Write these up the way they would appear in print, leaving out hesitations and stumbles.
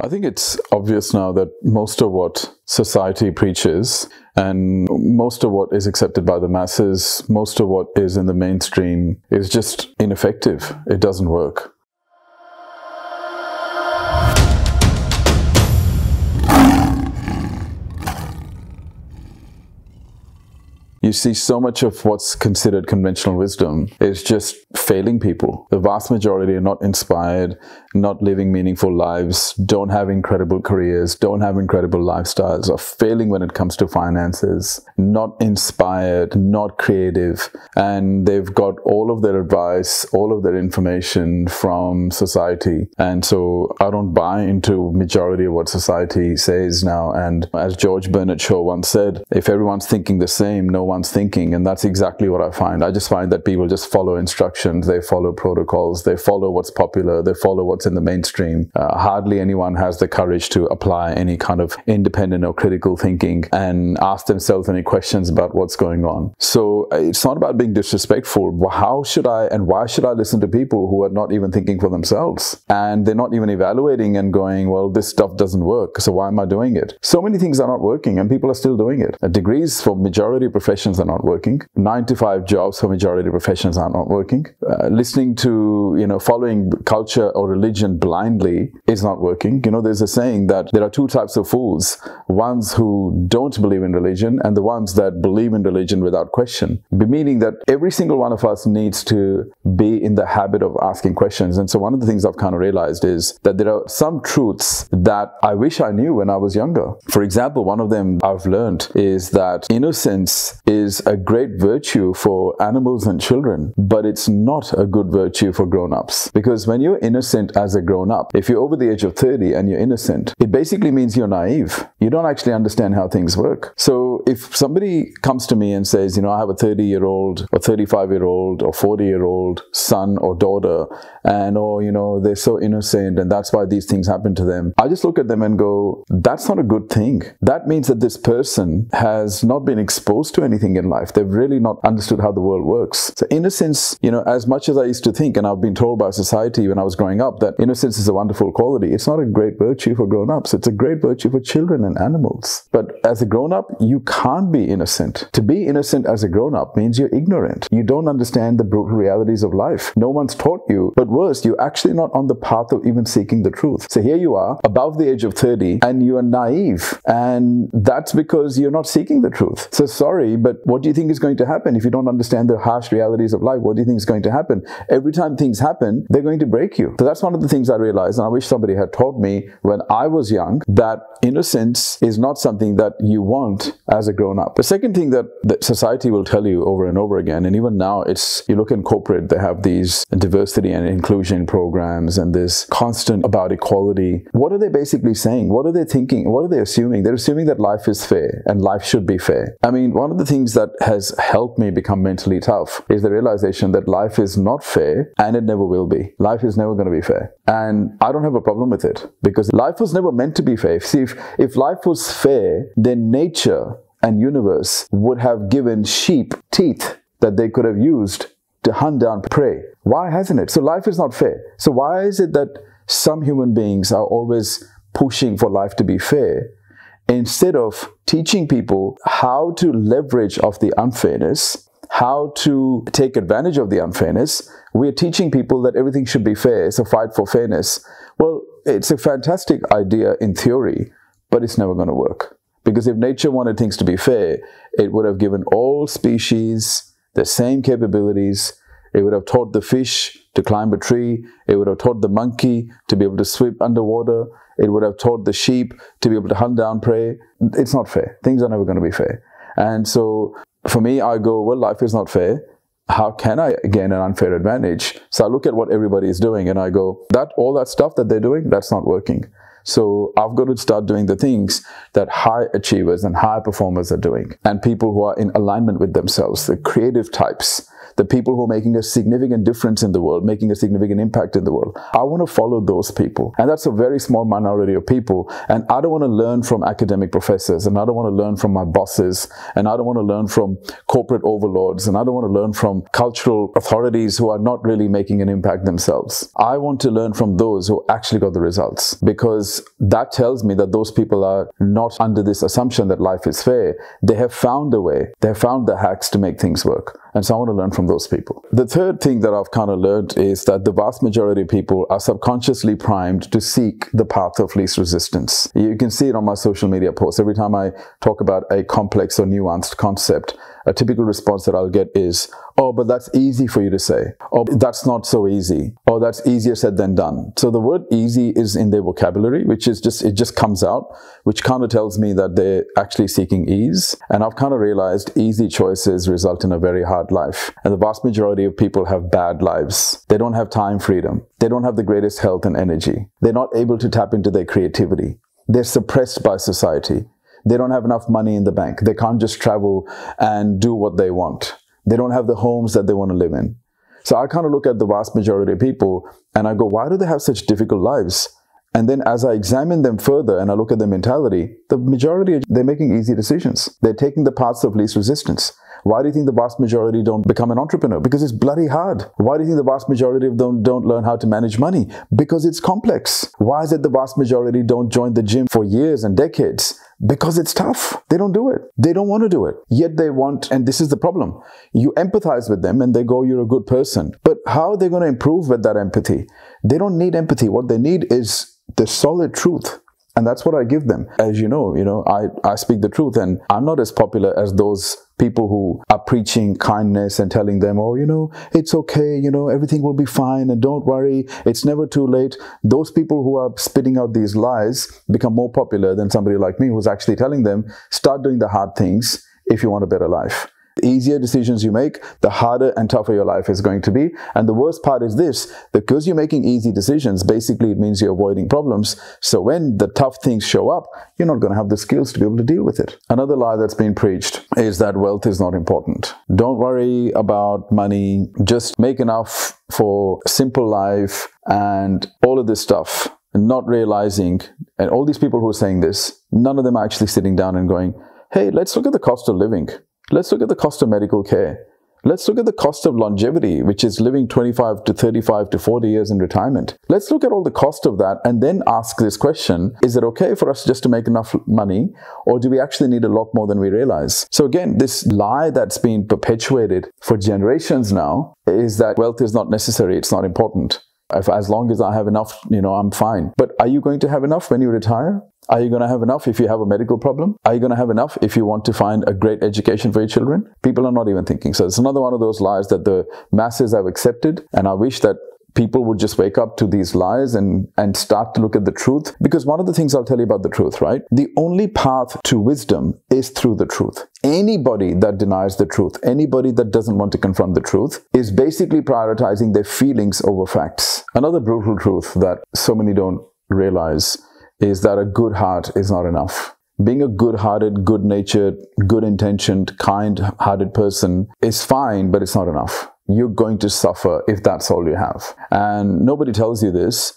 I think it's obvious now that most of what society preaches and most of what is accepted by the masses, most of what is in the mainstream is just ineffective. It doesn't work. You see, so much of what's considered conventional wisdom is just failing people. The vast majority are not inspired, not living meaningful lives, don't have incredible careers, don't have incredible lifestyles, are failing when it comes to finances, not inspired, not creative, and they've got all of their advice, all of their information from society. And so I don't buy into majority of what society says now. And as George Bernard Shaw once said, if everyone's thinking the same, no one's thinking. And that's exactly what I find. I just find that people just follow instructions, they follow protocols, they follow what's popular, they follow what's in the mainstream. Hardly anyone has the courage to apply any kind of independent or critical thinking and ask themselves any questions about what's going on. So it's not about being disrespectful. How should I and why should I listen to people who are not even thinking for themselves? And they're not even evaluating and going, well, this stuff doesn't work, so why am I doing it? So many things are not working and people are still doing it. Degrees for majority professions are not working. 9-to-5 jobs for majority professions are not working. Listening to, following culture or religion blindly is not working. There's a saying that there are two types of fools. Ones who don't believe in religion and the ones that believe in religion without question. Meaning that every single one of us needs to be in the habit of asking questions. And so one of the things I've kind of realized is that there are some truths that I wish I knew when I was younger. For example, one of them I've learned is that innocence is a great virtue for animals and children, but it's not a good virtue for grown-ups. Because when you're innocent as a grown-up, if you're over the age of 30 and you're innocent, it basically means you're naive. You don't actually understand how things work. So if somebody comes to me and says, I have a 30-year-old or 35-year-old or 40-year-old son or daughter, and they're so innocent and that's why these things happen to them, I just look at them and go, that's not a good thing. That means that this person has not been exposed to anything in life. They've really not understood how the world works. So innocence, as much as I used to think, and I've been told by society when I was growing up that innocence is a wonderful quality, it's not a great virtue for grown-ups. It's a great virtue for children and animals. But as a grown-up, you can't be innocent. To be innocent as a grown-up means you're ignorant. You don't understand the brutal realities of life. No one's taught you. But worse, you're actually not on the path of even seeking the truth. So here you are, above the age of 30, and you are naive. And that's because you're not seeking the truth. So sorry, but what do you think is going to happen if you don't understand the harsh realities of life? What do you think is going to happen? Every time things happen, they're going to break you. So that's one of the things I realized, and I wish somebody had taught me when I was young, that innocence is not something that you want as a grown-up. The second thing that society will tell you over and over again, and even now, you look in corporate, they have these diversity and inclusion programs and this constant about equality. What are they basically saying? What are they thinking? What are they assuming? They're assuming that life is fair and life should be fair. I mean, one of the things that has helped me become mentally tough is the realization that life is not fair and it never will be. Life is never going to be fair. And I don't have a problem with it because life was never meant to be fair. See, if life was fair, then nature and universe would have given sheep teeth that they could have used to hunt down prey. Why hasn't it? So life is not fair. So why is it that some human beings are always pushing for life to be fair instead of teaching people how to leverage off the unfairness, how to take advantage of the unfairness? We're teaching people that everything should be fair. It's a fight for fairness. Well, it's a fantastic idea in theory, but it's never going to work. Because if nature wanted things to be fair, it would have given all species the same capabilities. It would have taught the fish to climb a tree. It would have taught the monkey to be able to swim underwater. It would have taught the sheep to be able to hunt down prey. It's not fair. Things are never going to be fair. And so for me, I go, well, life is not fair. How can I gain an unfair advantage? So I look at what everybody is doing and I go, all that stuff that they're doing, that's not working. So I've got to start doing the things that high achievers and high performers are doing. And people who are in alignment with themselves, the creative types, the people who are making a significant difference in the world, making a significant impact in the world. I want to follow those people. And that's a very small minority of people. And I don't want to learn from academic professors, and I don't want to learn from my bosses, and I don't want to learn from corporate overlords, and I don't want to learn from cultural authorities who are not really making an impact themselves. I want to learn from those who actually got the results, because that tells me that those people are not under this assumption that life is fair. They have found a way. They have found the hacks to make things work. And so I want to learn from those people. The third thing that I've kind of learned is that the vast majority of people are subconsciously primed to seek the path of least resistance. You can see it on my social media posts. Every time I talk about a complex or nuanced concept, a typical response that I'll get is, oh, but that's easy for you to say. Oh, that's not so easy. Oh, that's easier said than done. So the word easy is in their vocabulary, which is just, it just comes out, which kind of tells me that they're actually seeking ease. And I've kind of realized easy choices result in a very hard life. And the vast majority of people have bad lives. They don't have time freedom. They don't have the greatest health and energy. They're not able to tap into their creativity. They're suppressed by society. They don't have enough money in the bank. They can't just travel and do what they want. They don't have the homes that they want to live in. So I kind of look at the vast majority of people and I go, why do they have such difficult lives? And then as I examine them further and I look at their mentality, the majority, they're making easy decisions. They're taking the paths of least resistance. Why do you think the vast majority don't become an entrepreneur? Because it's bloody hard. Why do you think the vast majority of them don't learn how to manage money? Because it's complex. Why is it the vast majority don't join the gym for years and decades? Because it's tough. They don't do it. They don't want to do it. Yet they want, and this is the problem. You empathize with them and they go, you're a good person. But how are they going to improve with that empathy? They don't need empathy. What they need is the solid truth. And that's what I give them. As you know, I speak the truth, and I'm not as popular as those people who are preaching kindness and telling them, oh, it's okay, everything will be fine and don't worry, it's never too late. Those people who are spitting out these lies become more popular than somebody like me who's actually telling them, start doing the hard things if you want a better life. The easier decisions you make, the harder and tougher your life is going to be. And the worst part is this, because you're making easy decisions, basically it means you're avoiding problems. So when the tough things show up, you're not going to have the skills to be able to deal with it. Another lie that's been preached is that wealth is not important. Don't worry about money. Just make enough for a simple life and all of this stuff. And not realizing, and all these people who are saying this, none of them are actually sitting down and going, hey, let's look at the cost of living. Let's look at the cost of medical care. Let's look at the cost of longevity, which is living 25 to 35 to 40 years in retirement. Let's look at all the cost of that and then ask this question, is it okay for us just to make enough money, or do we actually need a lot more than we realize? So again, this lie that's been perpetuated for generations now is that wealth is not necessary, it's not important. As long as I have enough, I'm fine. But are you going to have enough when you retire? Are you going to have enough if you have a medical problem? Are you going to have enough if you want to find a great education for your children? People are not even thinking. So it's another one of those lies that the masses have accepted. And I wish that people would just wake up to these lies and start to look at the truth. Because one of the things I'll tell you about the truth, right? The only path to wisdom is through the truth. Anybody that denies the truth, anybody that doesn't want to confront the truth, is basically prioritizing their feelings over facts. Another brutal truth that so many don't realize is that a good heart is not enough. Being a good-hearted, good-natured, good-intentioned, kind-hearted person is fine, but it's not enough. You're going to suffer if that's all you have. And nobody tells you this,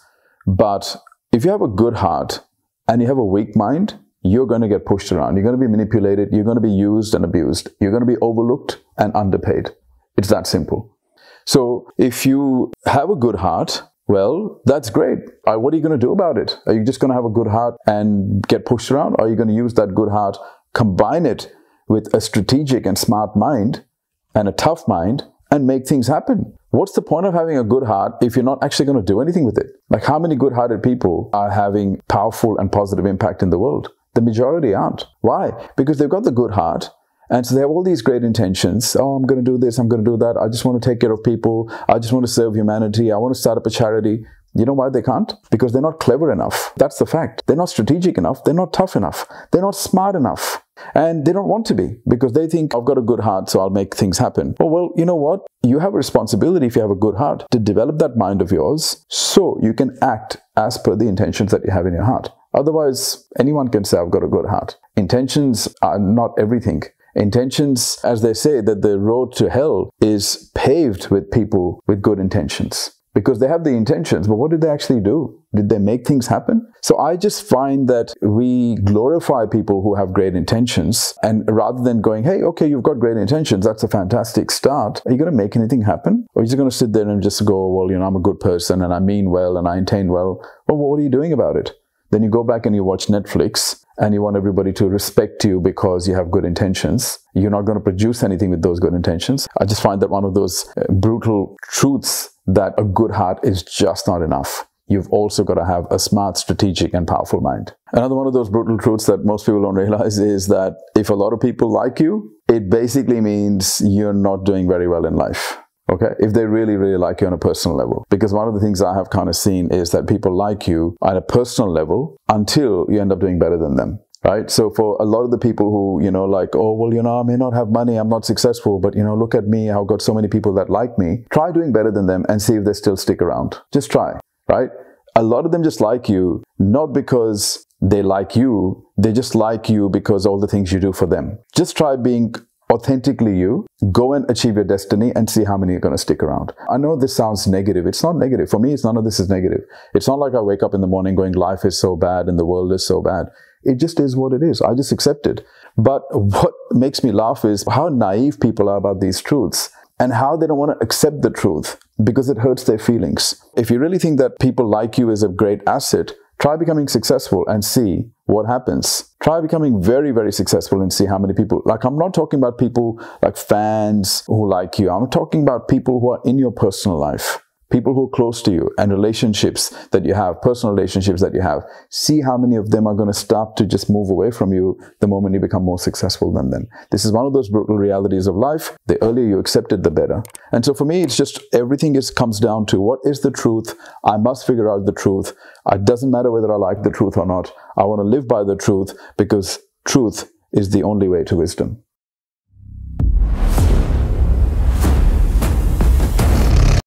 but if you have a good heart and you have a weak mind, you're going to get pushed around. You're going to be manipulated. You're going to be used and abused. You're going to be overlooked and underpaid. It's that simple. So if you have a good heart, well, that's great. What are you going to do about it? Are you just going to have a good heart and get pushed around? Or are you going to use that good heart, combine it with a strategic and smart mind and a tough mind and make things happen? What's the point of having a good heart if you're not actually going to do anything with it? Like, how many good-hearted people are having powerful and positive impact in the world? The majority aren't. Why? Because they've got the good heart. And so they have all these great intentions. Oh, I'm going to do this, I'm going to do that. I just want to take care of people. I just want to serve humanity. I want to start up a charity. You know why they can't? Because they're not clever enough. That's the fact. They're not strategic enough. They're not tough enough. They're not smart enough. And they don't want to be, because they think, I've got a good heart, so I'll make things happen. Oh, well, you know what? You have a responsibility, if you have a good heart, to develop that mind of yours so you can act as per the intentions that you have in your heart. Otherwise, anyone can say, I've got a good heart. Intentions are not everything. Intentions, as they say, that the road to hell is paved with people with good intentions. Because they have the intentions, but what did they actually do? Did they make things happen? So I just find that we glorify people who have great intentions, and rather than going, hey, okay, you've got great intentions, that's a fantastic start. Are you going to make anything happen? Or are you just going to sit there and just go, well, you know, I'm a good person and I mean well and I intend well. Well, what are you doing about it? Then you go back and you watch Netflix and you want everybody to respect you because you have good intentions. You're not going to produce anything with those good intentions. I just find that one of those brutal truths that a good heart is just not enough. You've also got to have a smart, strategic, and powerful mind. Another one of those brutal truths that most people don't realize is that if a lot of people like you, it basically means you're not doing very well in life. Okay, if they really, really like you on a personal level. Because one of the things I have kind of seen is that people like you at a personal level until you end up doing better than them. Right? So for a lot of the people who, you know, like, oh, well, you know, I may not have money, I'm not successful, but, you know, look at me, I've got so many people that like me. Try doing better than them and see if they still stick around. Just try, right? A lot of them just like you, not because they like you, they just like you because all the things you do for them. Just try being authentically you, go and achieve your destiny and see how many are going to stick around. I know this sounds negative. It's not negative. For me, none of this is negative. It's not like I wake up in the morning going, life is so bad and the world is so bad. It just is what it is. I just accept it. But what makes me laugh is how naive people are about these truths and how they don't want to accept the truth because it hurts their feelings. If you really think that people like you is a great asset, try becoming successful and see what happens. Try becoming very, very successful and see how many people, like I'm not talking about people like fans who like you. I'm talking about people who are in your personal life. People who are close to you and relationships that you have, personal relationships that you have. See how many of them are going to start to just move away from you the moment you become more successful than them. This is one of those brutal realities of life. The earlier you accept it, the better. And so for me, it's just everything comes down to what is the truth? I must figure out the truth. It doesn't matter whether I like the truth or not. I want to live by the truth because truth is the only way to wisdom.